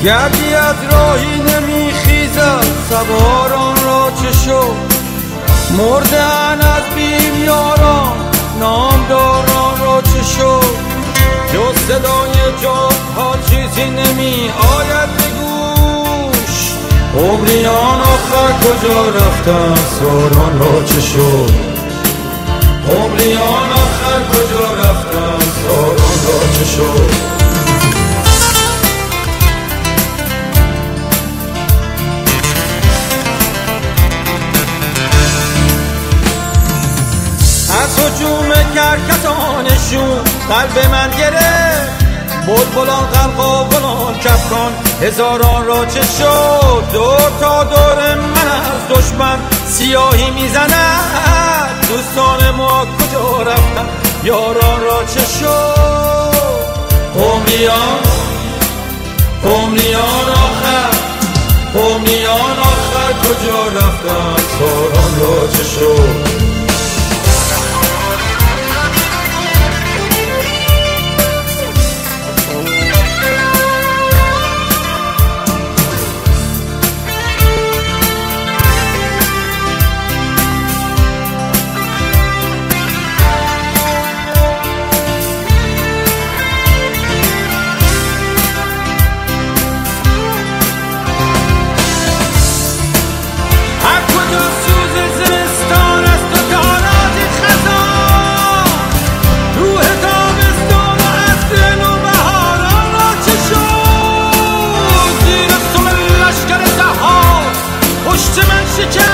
گردی از راهی نمیخیزد سواران را چه شد؟ مردن از بیم یاران نامداران را چه شد؟ جز صدای جاها چیزی نمی آید به گوش. عمریان آخر کجا رفتن ساران را چه شد؟ عمریان آخر کجا رفتن ساران را چه شد؟ از هجوم کرکسانشون قلب من گرفت. بلبلان قلقاولان کفکان هزاران را چه شد؟ دور تا دور من از دشمن سیاهی میزند. دوستان ما کجا رفتن یاران را چه شد؟ عمریان آخر کجا رفتن ساران را چه شد؟ شکست